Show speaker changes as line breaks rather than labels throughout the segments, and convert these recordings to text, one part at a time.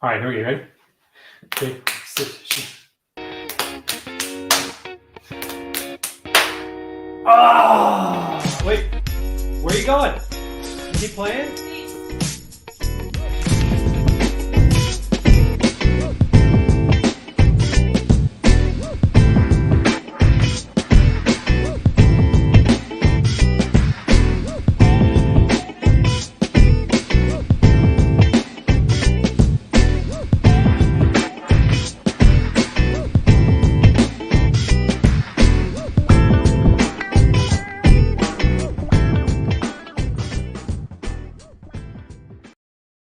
All right, here we go. Ready? Okay, sit. Oh, wait. Where are you going? You keep playing?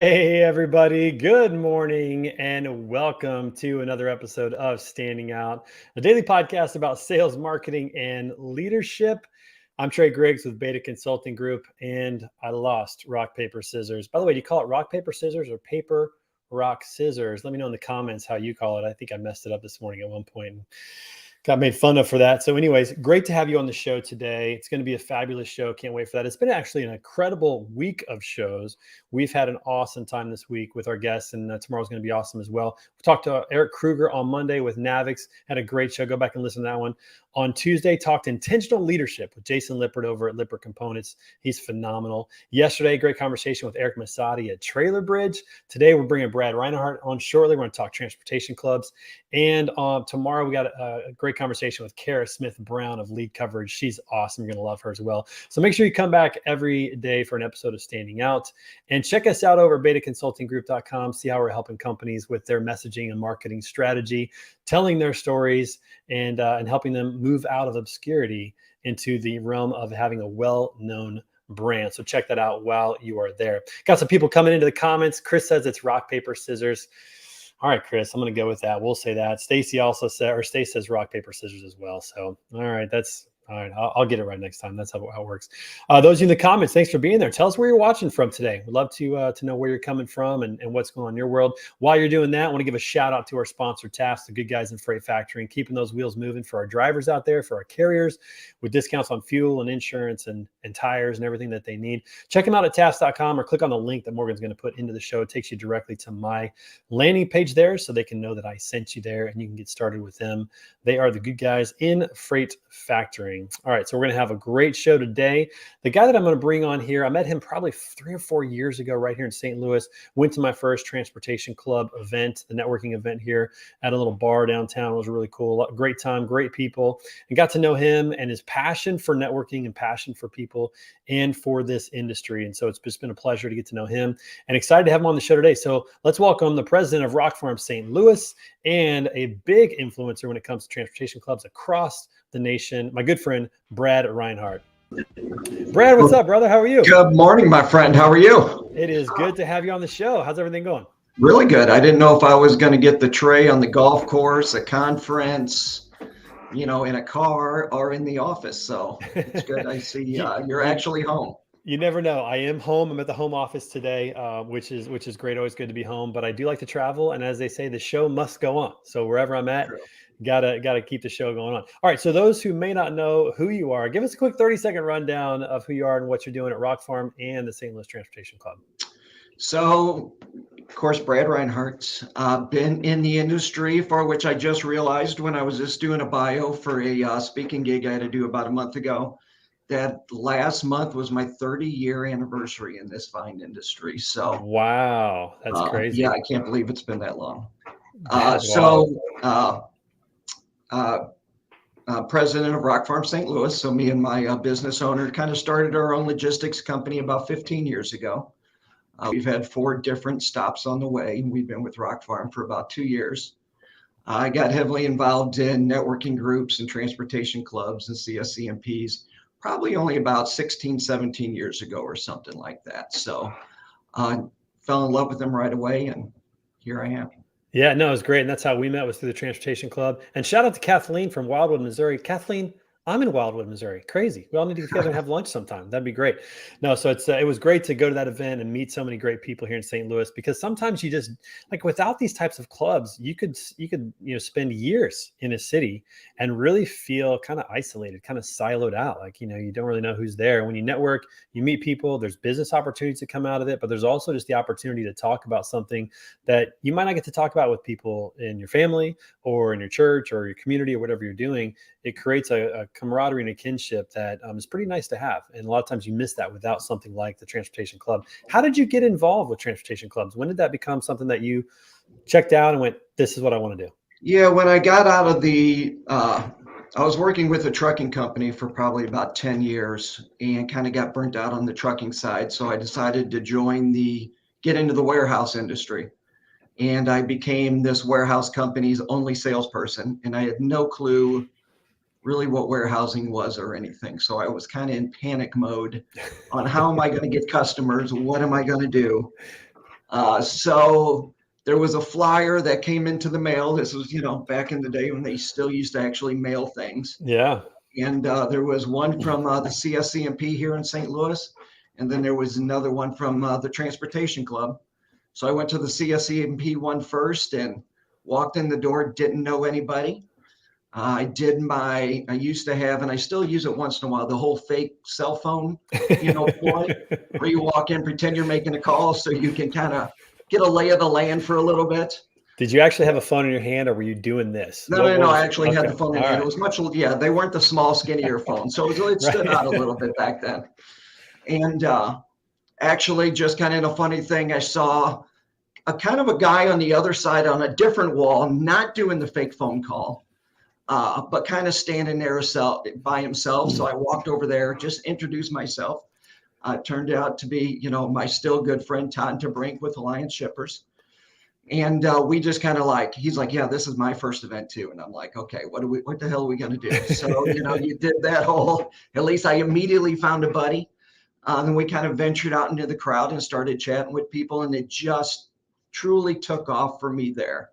Hey, everybody. Good morning and welcome to another episode of Standing Out, a daily podcast about sales, marketing, and leadership. I'm Trey Griggs with Beta Consulting Group, and I lost rock, paper, scissors. By the way, do you call it rock, paper, scissors or paper, rock, scissors? Let me know in the comments how you call it. I think I messed it up this morning at one point. Got made fun of for that. So anyways, great to have you on the show today. It's going to be a fabulous show. Can't wait for that. It's been actually an incredible week of shows. We've had an awesome time this week with our guests, and tomorrow's going to be awesome as well. We talked to Eric Kruger on Monday with Navix. Had a great show. Go back and listen to that one. On Tuesday, talked intentional leadership with Jason Lippert over at Lippert Components. He's phenomenal. Yesterday, great conversation with Eric Masadi at Trailer Bridge. Today, we're bringing Brad Reinhardt on shortly. We're going to talk transportation clubs. And tomorrow, we got a great conversation with Kara Smith-Brown of Lead Coverage. She's awesome. You're going to love her as well. So make sure you come back every day for an episode of Standing Out. And check us out over at betaconsultinggroup.com. See how we're helping companies with their messaging and marketing strategy, telling their stories, and helping them move out of obscurity into the realm of having a well-known brand. So check that out while you are there. Got some people coming into the comments. Chris says it's rock, paper, scissors. All right, Chris, I'm going to go with that. We'll say that. Stacy also said, or Stacy says rock, paper, scissors as well. So, all right, all right. I'll get it right next time. That's how it works. Those of you in the comments, thanks for being there. Tell us where you're watching from today. We'd love to know where you're coming from and what's going on in your world. While you're doing that, I want to give a shout out to our sponsor, TAFS, the good guys in freight factoring, keeping those wheels moving for our drivers out there, for our carriers, with discounts on fuel and insurance and tires and everything that they need. Check them out at TAFS.com or click on the link that Morgan's going to put into the show. It takes you directly to my landing page there so they can know that I sent you there and you can get started with them. They are the good guys in freight factoring. All right, so we're going to have a great show today. The guy that I'm going to bring on here, I met him probably 3 or 4 years ago right here in St. Louis. Went to my first Transportation Club event, the networking event here at a little bar downtown. It was really cool. Great time, great people, and got to know him and his passion for networking and passion for people and for this industry. And so it's just been a pleasure to get to know him and excited to have him on the show today. So let's welcome the president of Rock Farm St. Louis and a big influencer when it comes to transportation clubs across the nation, my good friend, Brad Reinhardt. Brad, what's up, brother? How are you?
Good morning, my friend. How are you?
It is good to have you on the show. How's everything going?
Really good. I didn't know if I was going to get the tray on the golf course, a conference, in a car or in the office. So it's good. I see you're actually home.
You never know. I am home. I'm at the home office today, which is great. Always good to be home. But I do like to travel, and as they say, the show must go on. So wherever I'm at, gotta keep the show going on. All right. So those who may not know who you are, give us a quick 30-second rundown of who you are and what you're doing at Rock Farm and the St. Louis Transportation Club.
So, of course, Brad Reinhardt, been in the industry for which I just realized when I was just doing a bio for a speaking gig I had to do about a month ago. That last month was my 30-year anniversary in this fine industry. So
wow, that's crazy.
Yeah, I can't believe it's been that long. President of Rock Farm St. Louis. So me and my business owner kind of started our own logistics company about 15 years ago. We've had 4 different stops on the way. We've been with Rock Farm for about 2 years. I got heavily involved in networking groups and transportation clubs and CSCMPs. Probably only about 16, 17 years ago or something like that. So I fell in love with them right away, and here I am.
Yeah, no, it was great. And that's how we met, was through the Transportation Club. And shout out to Kathleen from Wildwood, Missouri. Kathleen, I'm in Wildwood, Missouri. Crazy. We all need to get together and have lunch sometime. That'd be great. No, so it was great to go to that event and meet so many great people here in St. Louis, because sometimes you just, like, without these types of clubs, you could spend years in a city and really feel kind of isolated, kind of siloed out. Like, you don't really know who's there. When you network, you meet people, there's business opportunities that come out of it, but there's also just the opportunity to talk about something that you might not get to talk about with people in your family or in your church or your community or whatever you're doing. It creates a camaraderie and a kinship that is pretty nice to have. And a lot of times you miss that without something like the Transportation Club. How did you get involved with Transportation Clubs? When did that become something that you checked out and went, this is what I want to do?
Yeah, when I got out of I was working with a trucking company for probably about 10 years and kind of got burnt out on the trucking side. So I decided to get into the warehouse industry. And I became this warehouse company's only salesperson. And I had no clue really what warehousing was or anything. So I was kind of in panic mode on how am I going to get customers? What am I going to do? So there was a flyer that came into the mail. This was, back in the day when they still used to actually mail things.
Yeah.
And there was one from the CSCMP here in St. Louis. And then there was another one from the Transportation Club. So I went to the CSCMP one first and walked in the door, didn't know anybody. I used to have, and I still use it once in a while, the whole fake cell phone, ploy, where you walk in, pretend you're making a call so you can kind of get a lay of the land for a little bit.
Did you actually have a phone in your hand, or were you doing this?
No, I actually had the phone in hand. It was they weren't the small, skinnier phones. So it stood out a little bit back then. And actually, just kind of a funny thing, I saw a kind of a guy on the other side on a different wall, not doing the fake phone call. But kind of standing there by himself. So I walked over there, just introduced myself. Turned out to be, my still good friend, Todd DeBrink with Alliance Shippers. And we just kind of he's like, yeah, this is my first event too. And I'm like, okay, what the hell are we going to do? So, you did that at least I immediately found a buddy. Then we kind of ventured out into the crowd and started chatting with people. And it just truly took off for me there.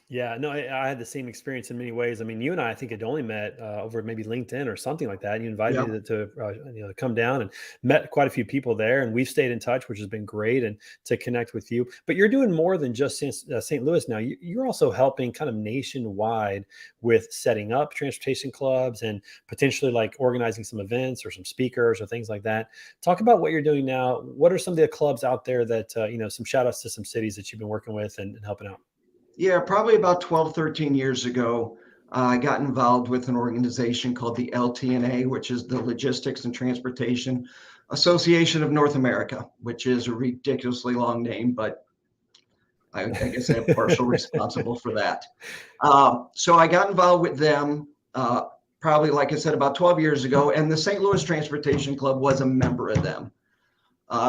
Yeah, no, I had the same experience in many ways. I mean, you and I think, had only met over maybe LinkedIn or something like that. And you invited me to come down, and met quite a few people there. And we've stayed in touch, which has been great, and to connect with you. But you're doing more than just St. Louis now. You're also helping kind of nationwide with setting up transportation clubs and potentially like organizing some events or some speakers or things like that. Talk about what you're doing now. What are some of the clubs out there that, some shout outs to some cities that you've been working with and helping out?
Yeah, probably about 12, 13 years ago, I got involved with an organization called the LTNA, which is the Logistics and Transportation Association of North America, which is a ridiculously long name, but I guess I'm partial responsible for that. So I got involved with them probably, like I said, about 12 years ago, and the St. Louis Transportation Club was a member of them.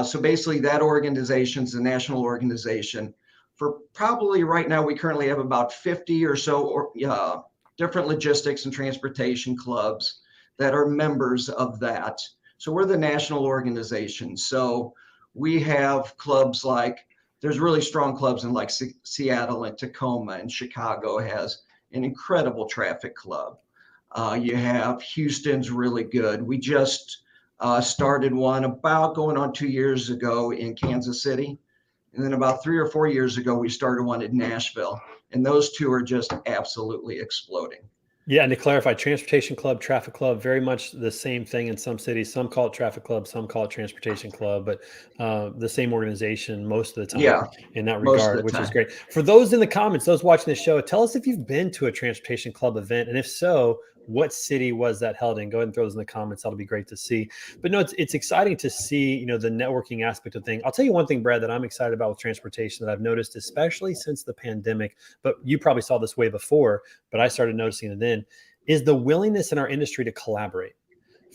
So basically that organization's a national organization. For probably right now, we currently have about 50 or so different logistics and transportation clubs that are members of that. So we're the national organization. So we have clubs there's really strong clubs in Seattle and Tacoma, and Chicago has an incredible traffic club. You have Houston's really good. We just started one about going on 2 years ago in Kansas City. And then about 3 or 4 years ago, we started one in Nashville. And those two are just absolutely exploding.
Yeah, and to clarify, Transportation Club, Traffic Club, very much the same thing in some cities. Some call it Traffic Club, some call it Transportation Club, but the same organization most of the time in that regard, which is great. For those in the comments, those watching this show, tell us if you've been to a Transportation Club event, and if so, what city was that held in? Go ahead and throw those in the comments. That'll be great to see. But no, it's exciting to see, the networking aspect of things. I'll tell you one thing, Brad, that I'm excited about with transportation that I've noticed, especially since the pandemic, but you probably saw this way before, but I started noticing it then, is the willingness in our industry to collaborate,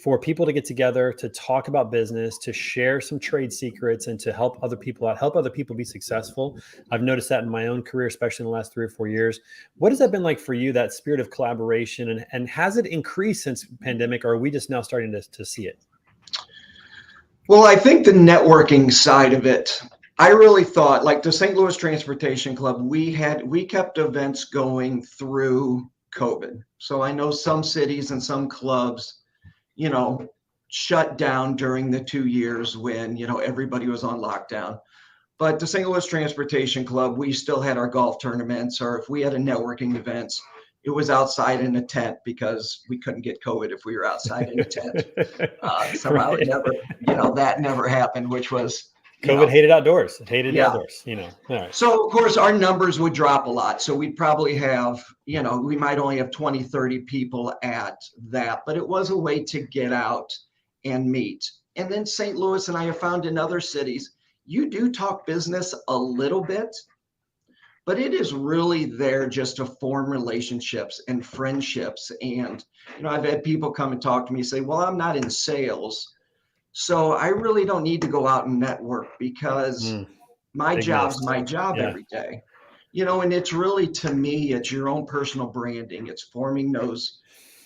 for people to get together, to talk about business, to share some trade secrets, and to help other people out, help other people be successful. I've noticed that in my own career, especially in the last 3 or 4 years. What has that been like for you, that spirit of collaboration, and has it increased since pandemic, or are we just now starting to see it?
Well, I think the networking side of it, I really thought, like the St. Louis Transportation Club, we kept events going through COVID. So I know some cities and some clubs, you know, shut down during the 2 years when, everybody was on lockdown. But the St. Louis Transportation Club, we still had our golf tournaments, or if we had a networking events, it was outside in a tent because we couldn't get COVID if we were outside in a tent. Somehow it
Right.
never, that never happened, which was,
COVID hated outdoors. It hated the
yeah.
outdoors, All right.
So, of course, our numbers would drop a lot. So we'd probably have, we might only have 20, 30 people at that, but it was a way to get out and meet. And then St. Louis, and I have found in other cities, you do talk business a little bit, but it is really there just to form relationships and friendships. And, I've had people come and talk to me, say, well, I'm not in sales, so I really don't need to go out and network because my
Big
job's
miss.
my job
Yeah.
every day. And it's really, to me, it's your own personal branding. It's forming those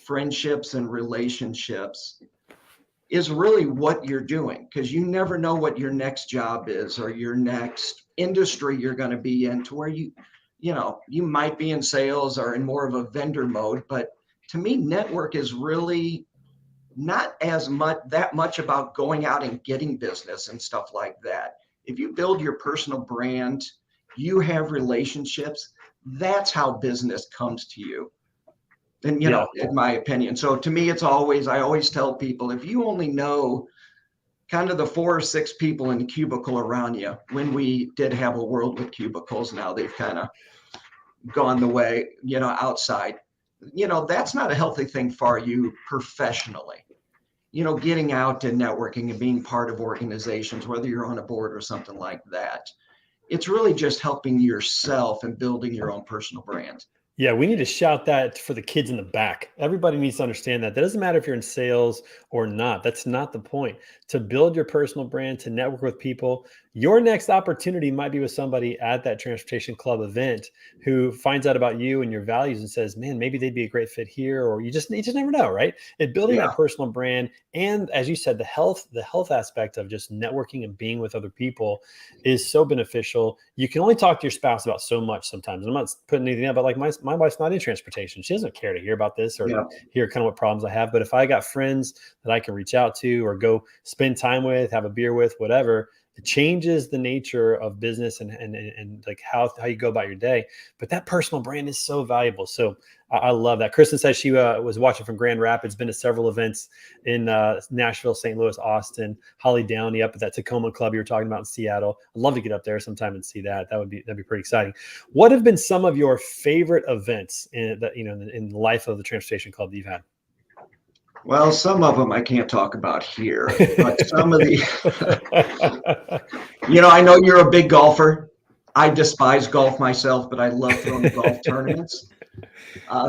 friendships and relationships is really what you're doing, because you never know what your next job is or your next industry you're going to be in, to where you might be in sales or in more of a vendor mode. But to me, network is really not as much about going out and getting business and stuff like that. If you build your personal brand, you have relationships, that's how business comes to you. And,
Yeah.
in my opinion. So to me, I always tell people, if you only know kind of the 4 or 6 people in the cubicle around you, when we did have a world with cubicles, now they've kind of gone the way, outside, that's not a healthy thing for you professionally. Getting out and networking and being part of organizations, whether you're on a board or something like that, it's really just helping yourself and building your own personal brand.
Yeah, we need to shout that for the kids in the back. Everybody needs to understand that. That doesn't matter if you're in sales or not. That's not the point. To build your personal brand, to network with people, your next opportunity might be with somebody at that transportation club event who finds out about you and your values and says, "Man, maybe they'd be a great fit here." Or you just never know, right? And building
Yeah.
that personal brand, and as you said, the health aspect of just networking and being with other people is so beneficial. You can only talk to your spouse about so much sometimes. I'm not putting anything out, but like my wife's not in transportation. She doesn't care to hear about this or
Yeah.
hear kind of what problems I have. But if I got friends that I can reach out to or go spend time with, have a beer with, whatever, it changes the nature of business and like how you go about your day. But that personal brand is so valuable. So I love that. Kristen says she was watching from Grand Rapids, been to several events in Nashville, St. Louis, Austin, Holly Downey, up at that Tacoma Club you were talking about in Seattle. I'd love to get up there sometime and see that. That'd be pretty exciting. What have been some of your favorite events in the life of the Transportation Club that you've had?
Well, some of them I can't talk about here, but some of the, I know you're a big golfer. I despise golf myself, but I love throwing golf tournaments.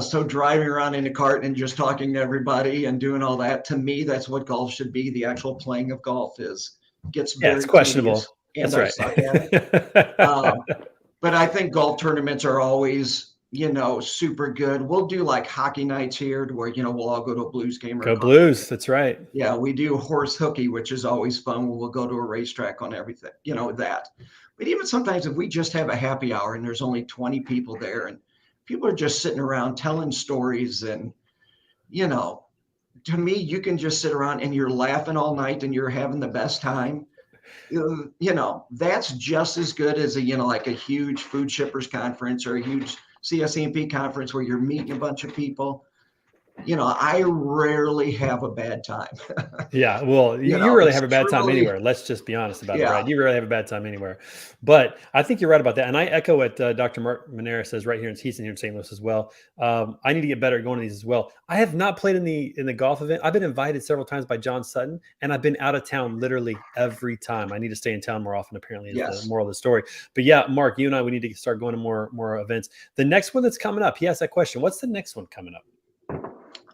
So driving around in a cart and just talking to everybody and doing all that, to me, that's what golf should be. The actual playing of golf gets
Yeah, it's
very
questionable.
tedious, and
That's
I
right.
suck at it. But I think golf tournaments are always, super good. We'll do like hockey nights here to where, we'll all go to a Blues game or a
Go
Cardinals game.
Blues. That's right.
Yeah, we do horse hooky, which is always fun. We'll go to a racetrack on everything, that. But even sometimes if we just have a happy hour and there's only 20 people there and people are just sitting around telling stories and, to me, you can just sit around and you're laughing all night and you're having the best time. That's just as good as like a huge food shippers conference or a huge CSEMP conference where you're meeting a bunch of people. I rarely have a bad time.
Yeah, well, you really
It's
have a bad time
truly,
anywhere. Let's just be honest about it,
yeah,
right? You really have a bad time anywhere. But I think you're right about that. And I echo what Dr. Mark Manera says right here. He's in here in St. Louis as well. I need to get better at going to these as well. I have not played in the golf event. I've been invited several times by John Sutton, and I've been out of town literally every time. I need to stay in town more often, apparently, is
yes.
the moral of the story. But yeah, Mark, you and I, we need to start going to more events. The next one that's coming up, he asked that question. What's the next one coming up?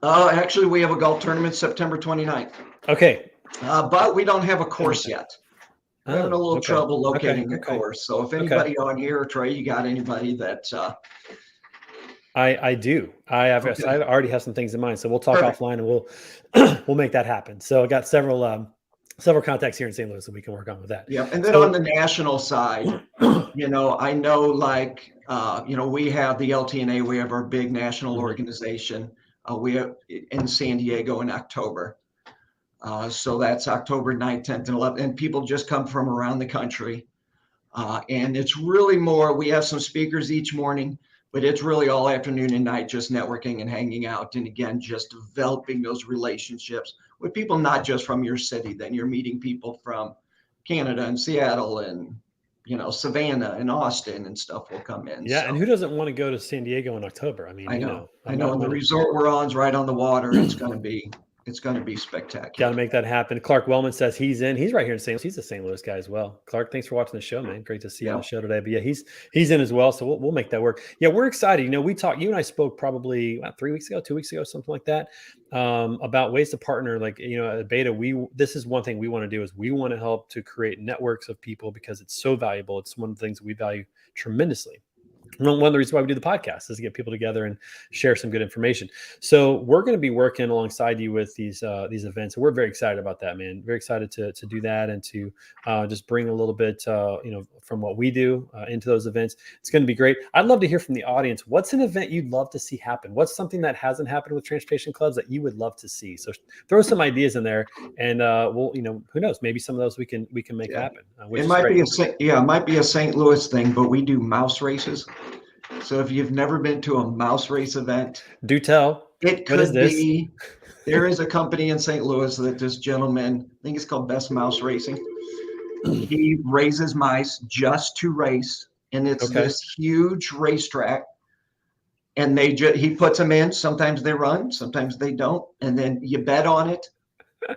Actually, we have a golf tournament September 29th.
Okay.
But we don't have a course yet. We're having a little trouble locating a course. So if anybody on here, or Trey, you got anybody that
I do. I already have some things in mind. So we'll talk offline and we'll make that happen. So I got several contacts here in St. Louis that we can work on with that.
Yeah. And then on the national side, I know like We have the LTNA, we have our big national organization. We have in San Diego in October. So that's October 9th, 10th, and 11th. And people just come from around the country. And it's really more, we have some speakers each morning, but it's really all afternoon and night, just networking and hanging out. And again, just developing those relationships with people, not just from your city. Then you're meeting people from Canada and Seattle and, Savannah and Austin and stuff will come in.
Yeah.
So
And who doesn't want to go to San Diego in October? I mean,
I know.
I'm
And the resort we're on is right on the water. It's going to be spectacular.
Got to make that happen. Clark Wellman says he's in. He's right here in St. Louis. He's a St. Louis guy as well. Clark, thanks for watching the show, man. Great to see you on the show today. But yeah, he's in as well. So we'll make that work. Yeah, we're excited. We talked. You and I spoke probably 3 weeks ago, 2 weeks ago, something like that, about ways to partner. Like at Beta, this is one thing we want to do is we want to help to create networks of people because it's so valuable. It's one of the things we value tremendously. One of the reasons why we do the podcast is to get people together and share some good information. So we're going to be working alongside you with these events. And we're very excited about that, man. Very excited to do that and to just bring a little bit, from what we do into those events. It's going to be great. I'd love to hear from the audience. What's an event you'd love to see happen? What's something that hasn't happened with transportation clubs that you would love to see? So throw some ideas in there, and we'll, who knows? Maybe some of those we can make happen.
It might be a St. Louis thing, but we do mouse races. So if you've never been to a mouse race event,
do tell.
It could be. There is a company in St. Louis that this gentleman, I think it's called Best Mouse Racing. He raises mice just to race, and it's this huge racetrack. And he puts them in. Sometimes they run, sometimes they don't, and then you bet on it.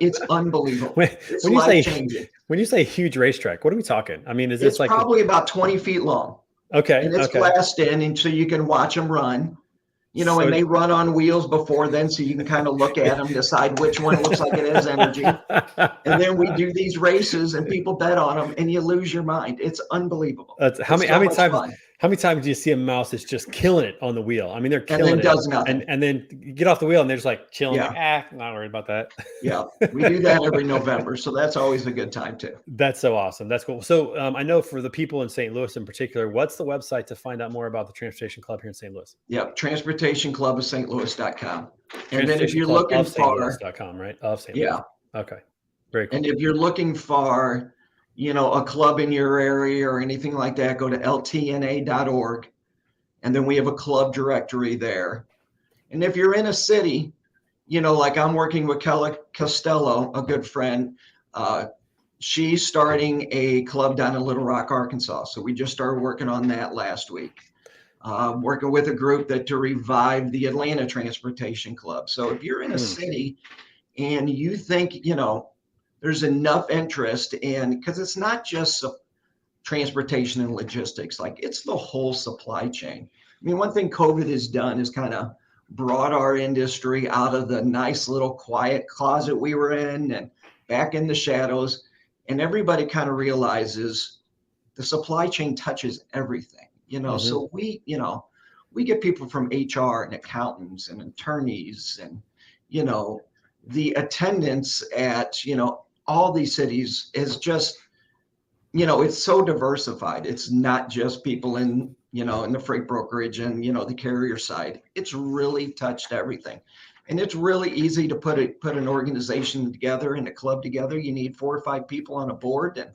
It's unbelievable. It's life-changing.
When you say huge racetrack, what are we talking? I mean,
it's like probably about 20 feet long.
Okay.
And it's glassed in, and so you can watch them run. And they run on wheels before then, so you can kind of look at them, decide which one looks like it has energy. And then we do these races, and people bet on them, and you lose your mind. It's unbelievable.
How many times do you see a mouse that's just killing it on the wheel? I mean, they're killing it.
And then does nothing.
And then you get off the wheel, and they're just like chilling. Yeah. Not worried about that.
Yeah. We do that every November, so that's always a good time, too.
That's so awesome. That's cool. So I know for the people in St. Louis in particular, what's the website to find out more about the Transportation Club here in St. Louis?
Yeah, transportationclubofstlouis.com. And then if you're looking for
.com, right? Of St. Louis.
Yeah.
Okay. Very cool.
And if you're looking for, a club in your area or anything like that, go to ltna.org. And then we have a club directory there. And if you're in a city, like I'm working with Kelly Costello, a good friend, she's starting a club down in Little Rock, Arkansas. So we just started working on that last week. Working with a group to revive the Atlanta Transportation Club. So if you're in a city and you think, there's enough interest in, because it's not just transportation and logistics, like it's the whole supply chain. I mean, one thing COVID has done is kind of brought our industry out of the nice little quiet closet we were in and back in the shadows. And everybody kind of realizes the supply chain touches everything, so we get people from HR and accountants and attorneys and, the attendance at, all these cities is just, it's so diversified. It's not just people in, in the freight brokerage and, the carrier side. It's really touched everything. And it's really easy to put an organization together and a club together. You need 4 or 5 people on a board and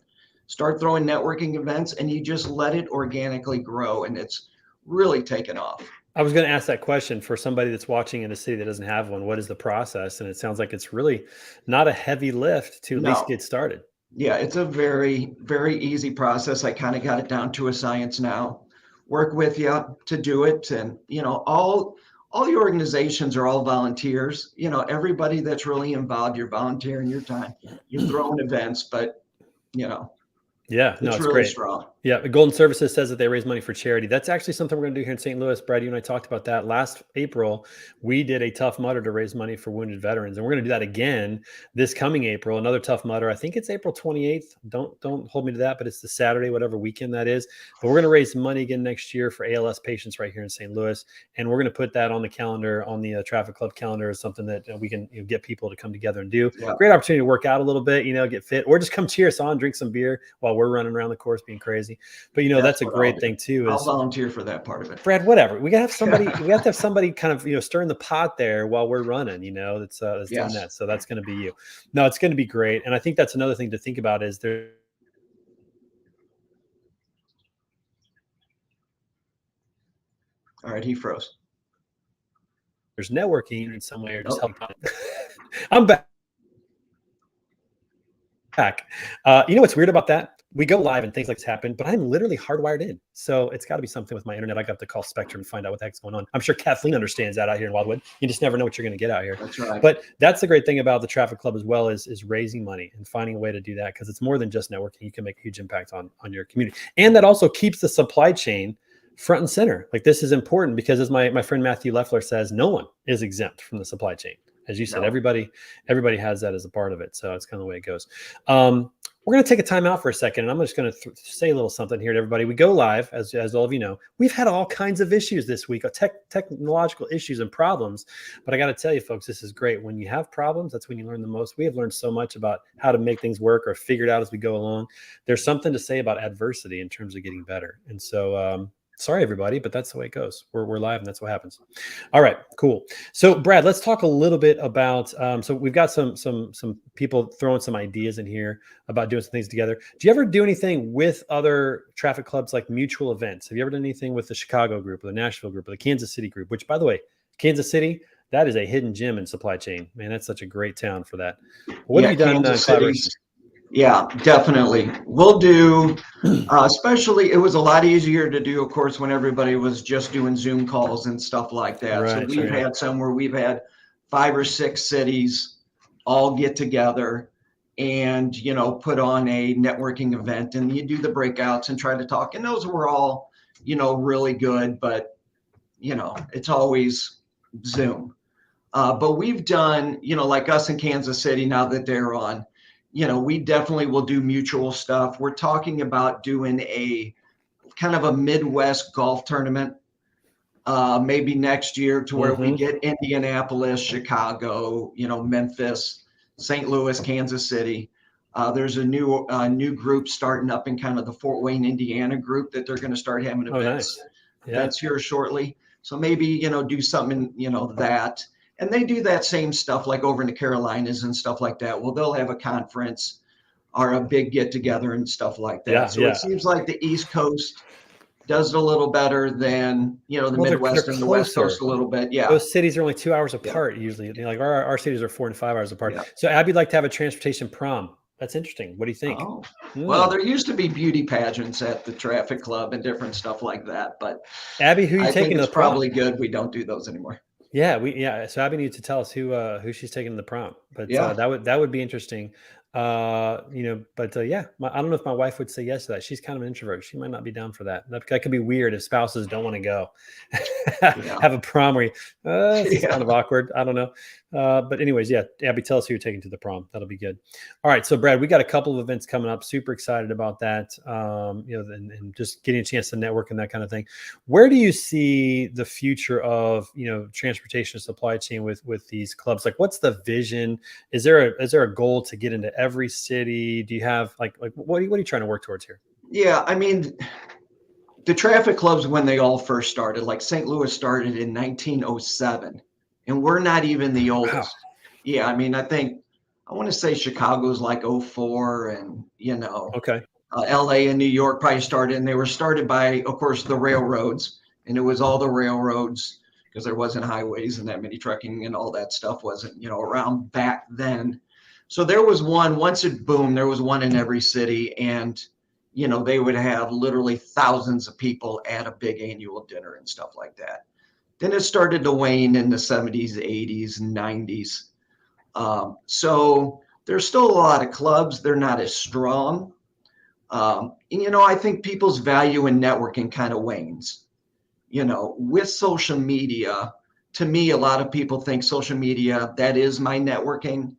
start throwing networking events, and you just let it organically grow. And it's really taken off.
I was going to ask that question for somebody that's watching in a city that doesn't have one. What is the process? And it sounds like it's really not a heavy lift to at least get started.
Yeah, it's a very, very easy process. I kind of got it down to a science now. Work with you to do it. And, all the organizations are all volunteers. Everybody that's really involved, you're volunteering your time. You're throwing events, but,
yeah,
it's really
great.
Strong.
Yeah, Golden Services says that they raise money for charity. That's actually something we're going to do here in St. Louis. Brad, you and I talked about that last April. We did a Tough Mudder to raise money for wounded veterans, and we're going to do that again this coming April. Another Tough Mudder. I think it's April 28th. Don't hold me to that, but it's the Saturday, whatever weekend that is. But we're going to raise money again next year for ALS patients right here in St. Louis, and we're going to put that on the calendar, on the Traffic Club calendar, as something that we can get people to come together and do. Yeah. Great opportunity to work out a little bit, get fit, or just come cheer us on, drink some beer while we're running around the course being crazy. But that's a
what I'll
great
do.
thing too.
I'll
Is
volunteer for that part of it.
Brad, whatever. We have to have somebody kind of, stirring the pot there while we're running, that's doing
Yes.
that. So that's going to be you. No, it's going to be great. And I think that's another thing to think about is there's
All right, he froze.
networking in some way or just
Oh.
help. I'm back. What's weird about that? We go live and things like this happen, but I'm literally hardwired in. So it's got to be something with my internet. I got to call Spectrum and find out what the heck's going on. I'm sure Kathleen understands that out here in Wildwood. You just never know what you're going to get out here.
That's right.
But that's the great thing about the Traffic Club as well is raising money and finding a way to do that, because it's more than just networking. You can make a huge impact on your community. And that also keeps the supply chain front and center. Like, this is important because, as my friend Matthew Leffler says, no one is exempt from the supply chain. As you said,
No.
everybody has that as a part of it. So it's kind of the way it goes. We're going to take a time out for a second, and I'm just going to say a little something here to everybody. We go live, as all of you know. We've had all kinds of issues this week, technological issues and problems. But I got to tell you, folks, this is great. When you have problems, that's when you learn the most. We have learned so much about how to make things work or figure it out as we go along. There's something to say about adversity in terms of getting better. And so, sorry, everybody, but that's the way it goes. We're live, and that's what happens. All right, cool. So, Brad, let's talk a little bit about. So we've got some people throwing some ideas in here about doing some things together. Do you ever do anything with other traffic clubs, like mutual events? Have you ever done anything with the Chicago group or the Nashville group or the Kansas City group? Which, by the way, Kansas City, that is a hidden gem in supply chain. Man, that's such a great town for that. What have you done in collaboration?
Yeah, definitely. We'll do, especially, it was a lot easier to do, of course, when everybody was just doing Zoom calls and stuff like that. So we've had some where we've had 5 or 6 cities all get together and, put on a networking event, and you do the breakouts and try to talk. And those were all, really good, but, it's always Zoom. But we've done, like us in Kansas City, now that they're on, we definitely will do mutual stuff. We're talking about doing a kind of a Midwest golf tournament, maybe next year, to where we get Indianapolis, Chicago, Memphis, St. Louis, Kansas City. There's a new group starting up in kind of the Fort Wayne, Indiana group that they're going to start having events. That's here shortly. So maybe, do something, that. And they do that same stuff like over in the Carolinas and stuff like that. Well, they'll have a conference or a big get together and stuff like that. It seems like the East Coast does it a little better than, the Midwest and the West Coast a little bit. Yeah.
Those cities are only 2 hours apart usually. Like our cities are 4 and 5 hours apart. So Abby'd like to have a transportation prom. That's interesting. What do you think?
Oh. Well, there used to be beauty pageants at the Traffic Club and different stuff like that. But
Abby, who are you taking to the prom?
Probably good we don't do those anymore.
Yeah. So Abby needs to tell us who she's taking to the prom. But that would be interesting. I don't know if my wife would say yes to that. She's kind of an introvert. She might not be down for that. That could be weird if spouses don't want to go. Have a prom where it's kind of awkward. I don't know. But anyways, Abby, tell us who you're taking to the prom. That'll be good. All right. So Brad, we got a couple of events coming up. Super excited about that. And just getting a chance to network and that kind of thing. Where do you see the future of, transportation supply chain with these clubs? Like, what's the vision? Is there a goal to get into every city? Do you have like what are you trying to work towards here?
Yeah, I mean, the traffic clubs, when they all first started, like St. Louis started in 1907, and we're not even the oldest. Wow. Yeah, I mean, I want to say Chicago's like 04, and LA and New York probably started, and they were started by, of course, the railroads, and it was all the railroads, because there wasn't highways and that many trucking and all that stuff wasn't, around back then. So there was one, once it boomed, there was one in every city, and, they would have literally thousands of people at a big annual dinner and stuff like that. Then it started to wane in the 70s, 80s, and 90s. So there's still a lot of clubs. They're not as strong. I think people's value in networking kind of wanes. With social media, to me, a lot of people think social media, that is my networking.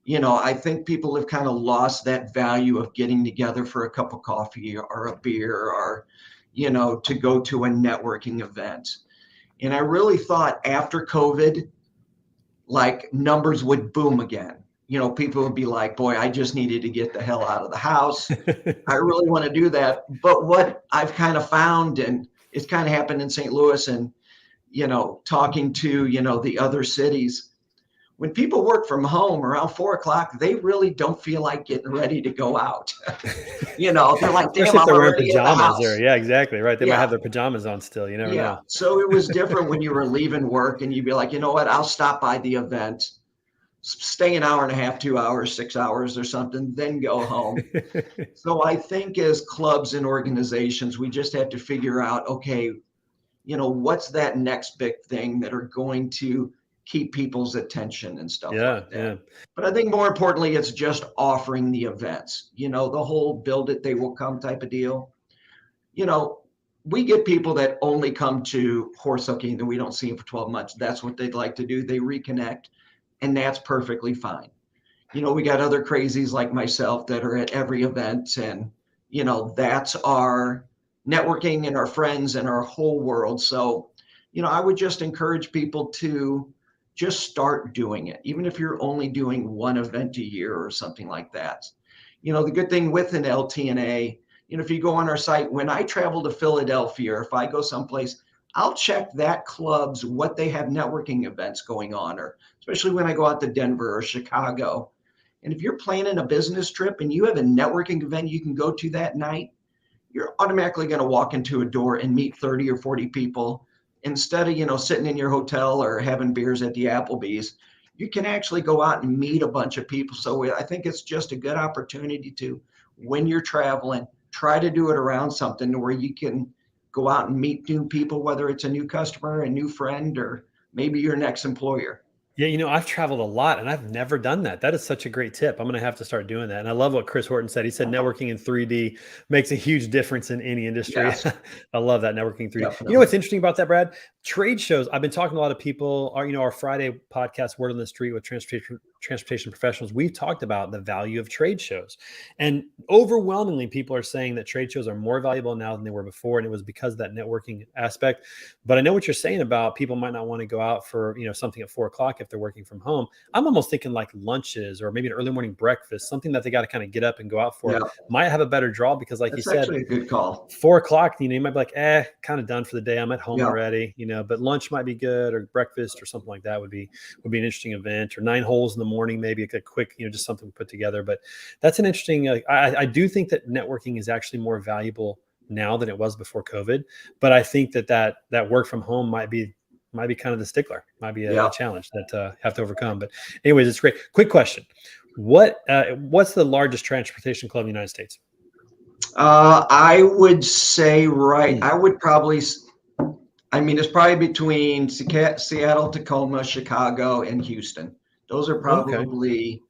I think people have kind of lost that value of getting together for a cup of coffee or a beer or, to go to a networking event. And I really thought after COVID, like, numbers would boom again. people would be like, boy, I just needed to get the hell out of the house. I really want to do that. But what I've kind of found, and it's kind of happened in St. Louis and, talking to, the other cities, when people work from home around 4 o'clock, they really don't feel like getting ready to go out. They're like, damn,
Especially if
I'm
they're wearing
already at the
pajamas or,
house.
yeah, exactly. Right. They might
Yeah.
have their pajamas on still. You never
Yeah.
know.
So it was different when you were leaving work and you'd be like, you know what, I'll stop by the event, stay an hour and a half, 2 hours, 6 hours or something, then go home. So I think as clubs and organizations, we just have to figure out, okay, what's that next big thing that are going to keep people's attention and stuff
Yeah.
like that.
Yeah.
But I think more importantly, it's just offering the events, the whole build it, they will come type of deal. You know, we get people that only come to horse hooking that we don't see them for 12 months. That's what they'd like to do. They reconnect, and that's perfectly fine. We got other crazies like myself that are at every event, and that's our networking and our friends and our whole world. So I would just encourage people to just start doing it, even if you're only doing one event a year or something like that. The good thing with an LTNA, if you go on our site, when I travel to Philadelphia, or if I go someplace, I'll check that club's what they have networking events going on, or especially when I go out to Denver or Chicago. And if you're planning a business trip and you have a networking event you can go to that night, you're automatically going to walk into a door and meet 30 or 40 people instead of, sitting in your hotel or having beers at the Applebee's. You can actually go out and meet a bunch of people. So I think it's just a good opportunity to, when you're traveling, try to do it around something where you can go out and meet new people, whether it's a new customer, a new friend, or maybe your next employer.
Yeah, I've traveled a lot and I've never done that. That is such a great tip. I'm going to have to start doing that. And I love what Chris Horton said. He said networking in 3D makes a huge difference in any industry.
Yes,
I love that, networking 3D. You know
definitely.
what's interesting about that, Brad? Trade shows. I've been talking to a lot of people. Our Friday podcast, Word on the Street with transportation professionals. We've talked about the value of trade shows, and overwhelmingly, people are saying that trade shows are more valuable now than they were before, and it was because of that networking aspect. But I know what you're saying about people might not want to go out for something at 4 o'clock if they're working from home. I'm almost thinking like lunches or maybe an early morning breakfast, something that they got to kind of get up and go out for,
Yeah,
might have a better draw because, like you
that's
said,
actually a good call.
4 o'clock, you might be like, kind of done for the day. I'm at home
Yeah,
already, but lunch might be good, or breakfast or something like that would be an interesting event, or 9 holes in the morning, maybe a quick, just something put together. But that's an interesting, I do think that networking is actually more valuable now than it was before COVID. But I think that work from home might be kind of the stickler, might be a
yeah.
challenge that have to overcome. But anyways, it's great. Quick question. What's the largest transportation club in the United States?
I would say, right,
Hmm.
I would probably, I mean, it's probably between Seattle, Tacoma, Chicago, and Houston. Those are
Okay.
probably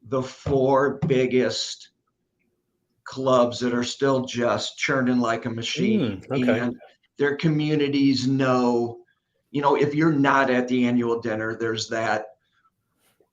the four biggest clubs that are still just churning like a machine.
Okay.
And their communities know, if you're not at the annual dinner, there's that,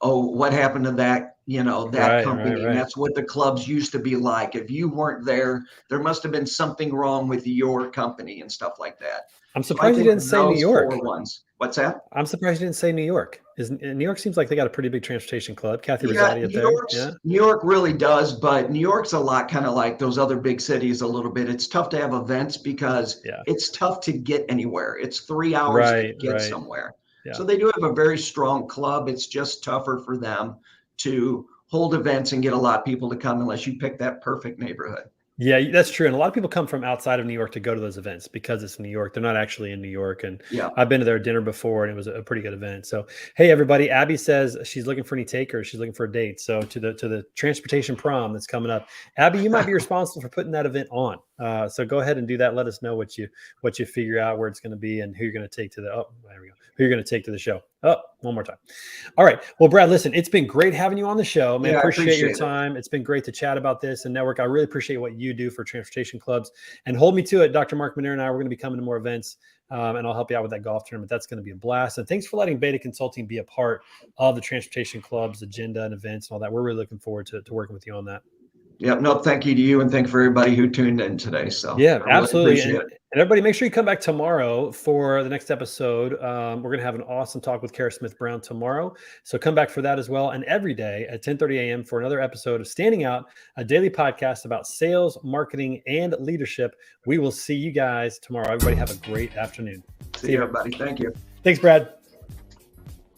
oh, what happened to that, that
Right, right,
company? And
right.
that's what the clubs used to be like. If you weren't there, there must have been something wrong with your company and stuff like that.
I'm
So I
surprised you
think
didn't say New
those four
York.
ones. What's that?
I'm surprised you didn't say New York. New York seems like they got a pretty big transportation club. Kathy
Yeah,
Rosati up there. Yeah.
New York really does, but New York's a lot kind of like those other big cities a little bit. It's tough to have events because
Yeah.
it's tough to get anywhere. It's 3 hours to
Right,
get
right.
somewhere.
Yeah.
So they do have a very strong club. It's just tougher for them to hold events and get a lot of people to come unless you pick that perfect neighborhood.
Yeah, that's true. And a lot of people come from outside of New York to go to those events because it's New York. They're not actually in New York. And
Yeah.
I've been to their dinner before and it was a pretty good event. So, hey, everybody, Abby says she's looking for any takers. She's looking for a date. So to the transportation prom that's coming up, Abby, you might be responsible for putting that event on. So go ahead and do that. Let us know what you figure out, where it's going to be and who you're going to take to there we go. Who you're going to take to the show. One more time. All right. Well, Brad, listen, it's been great having you on the show, man.
Yeah, I
Appreciate your
appreciate it.
time. It's been great to chat about this and network. I really appreciate what you do for transportation clubs, and hold me to it. Dr. Mark Manera and I, we're going to be coming to more events, and I'll help you out with that golf tournament. That's going to be a blast. And thanks for letting Beta Consulting be a part of the transportation club's agenda and events and all that. We're really looking forward to working with you on that.
Yep. No, thank you to you, and thank you for everybody who tuned in today. So
Yeah,
I really
absolutely.
appreciate it.
And everybody, make sure you come back tomorrow for the next episode. We're going to have an awesome talk with Kara Smith Brown tomorrow. So come back for that as well. And every day at 10:30 a.m. for another episode of Standing Out, a daily podcast about sales, marketing, and leadership. We will see you guys tomorrow. Everybody have a great afternoon.
See you, everybody. Thank you.
Thanks, Brad.